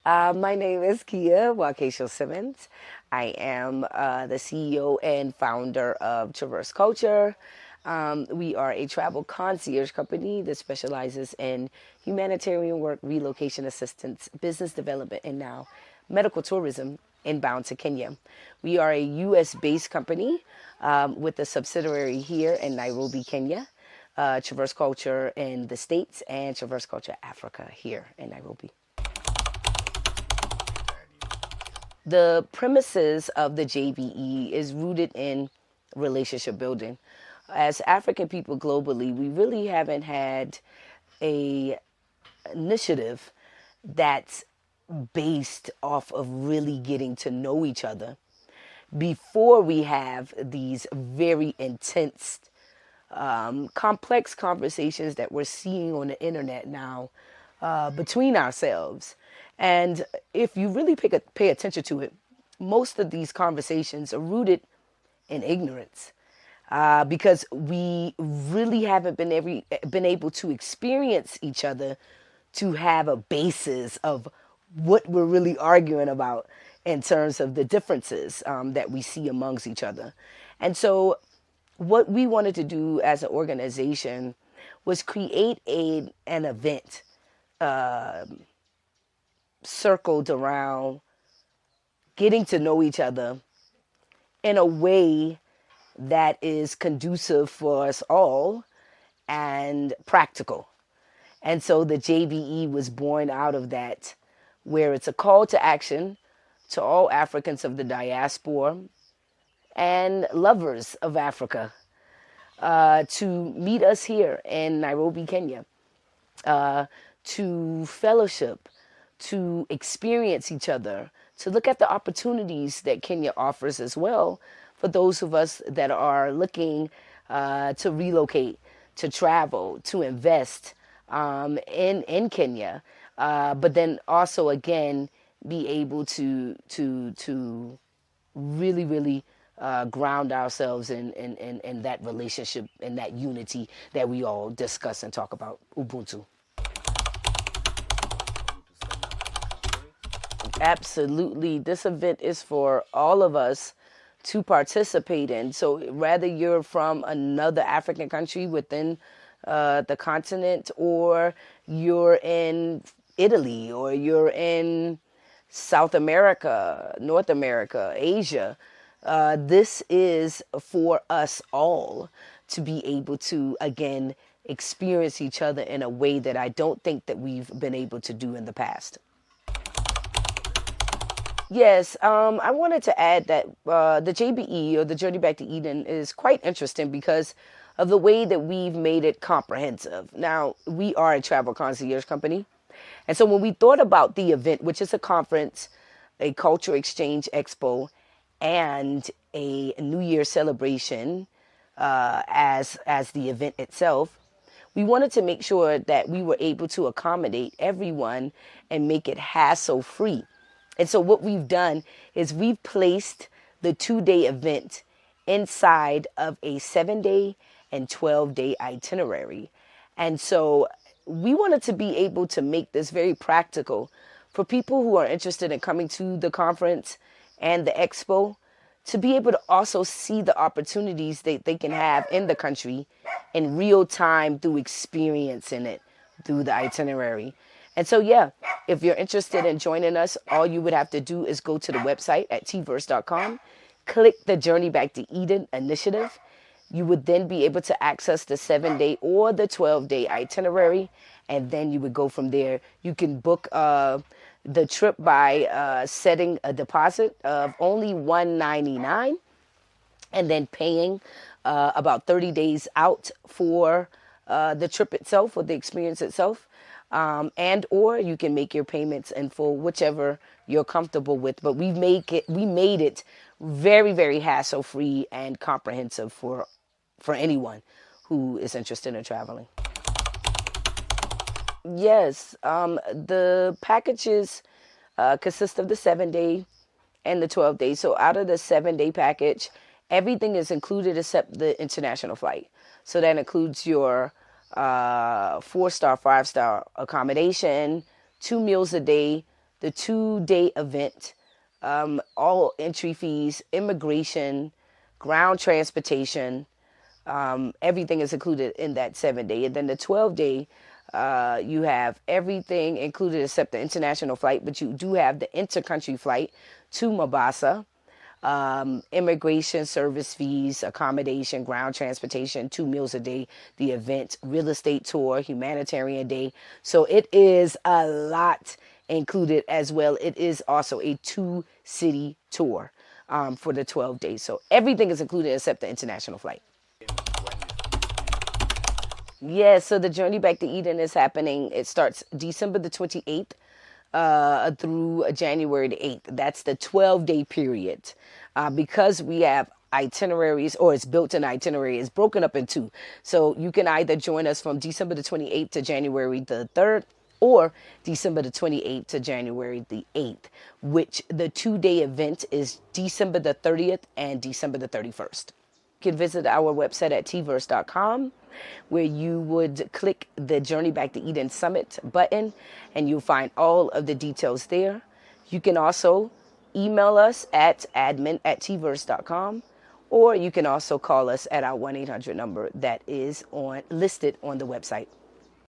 My name is Kia Waukesha Simmons. I am the CEO and founder of TraVerze Culture. We are a travel concierge company that specializes in humanitarian work, relocation assistance, business development, and now medical tourism inbound to Kenya. We are a U.S. based company with a subsidiary here in Nairobi, Kenya. TraVerze Culture in the States and TraVerze Culture Africa here in Nairobi. The premises of the JBE is rooted in relationship building. As African people globally, we really haven't had a initiative that's based off of really getting to know each other before we have these very intense, complex conversations that we're seeing on the internet now between ourselves. And if you really pay attention to it, most of these conversations are rooted in ignorance because we really haven't been able to experience each other to have a basis of what we're really arguing about in terms of the differences that we see amongst each other. And so what we wanted to do as an organization was create an event circled around getting to know each other in a way that is conducive for us all and practical. And so the JBE was born out of that, where it's a call to action to all Africans of the diaspora and lovers of Africa to meet us here in Nairobi, Kenya, to fellowship, to experience each other, to look at the opportunities that Kenya offers as well for those of us that are looking to relocate, to travel, to invest in Kenya, but then also again be able to really ground ourselves in that relationship and that unity that we all discuss and talk about, Ubuntu. Absolutely. This event is for all of us to participate in. So whether you're from another African country within the continent, or you're in Italy, or you're in South America, North America, Asia, this is for us all to be able to, again, experience each other in a way that I don't think that we've been able to do in the past. Yes, I wanted to add that the JBE, or the Journey Back to Eden, is quite interesting because of the way that we've made it comprehensive. Now, we are a travel concierge company. And so when we thought about the event, which is a conference, a culture exchange expo, and a New Year celebration as the event itself, we wanted to make sure that we were able to accommodate everyone and make it hassle-free. And so what we've done is we've placed the 2-day event inside of a 7-day and 12-day itinerary. And so we wanted to be able to make this very practical for people who are interested in coming to the conference and the expo, to be able to also see the opportunities that they can have in the country in real time through experiencing it through the itinerary. And so, yeah, if you're interested in joining us, all you would have to do is go to the website at tverze.com, click the Journey Back to Eden initiative. You would then be able to access the 7-day or the 12-day itinerary, and then you would go from there. You can book the trip by setting a deposit of only $199 and then paying about 30 days out for the trip itself, or the experience itself. And or you can make your payments in full, whichever you're comfortable with. But we made it very, very hassle-free and comprehensive for anyone who is interested in traveling. Yes, the packages consist of the 7-day and the 12-day. So out of the 7-day package, everything is included except the international flight. So that includes your 4-star, 5-star accommodation, 2 meals a day, the 2-day event, all entry fees, immigration, ground transportation, everything is included in that 7-day. And then the 12-day, you have everything included except the international flight, but you do have the intercountry flight to Mombasa, immigration service fees, accommodation, ground transportation, 2 meals a day, the event, real estate tour, humanitarian day. So it is a lot included as well. It is also a 2-city tour for the 12 days. So everything is included except the international flight. Yeah, so the journey back to Eden is happening. It starts December the 28th through January the 8th. That's the 12-day period. Because we have itineraries, or it's built in itinerary, it's broken up in two. So you can either join us from December the 28th to January the 3rd, or December the 28th to January the 8th, which the 2-day event is December the 30th and December the 31st. You can visit our website at TraVerze.com, where you would click the Journey Back to Eden Summit button, and you'll find all of the details there. You can also email us at admin@tverse.com, or you can also call us at our 1-800 number that is listed on the website.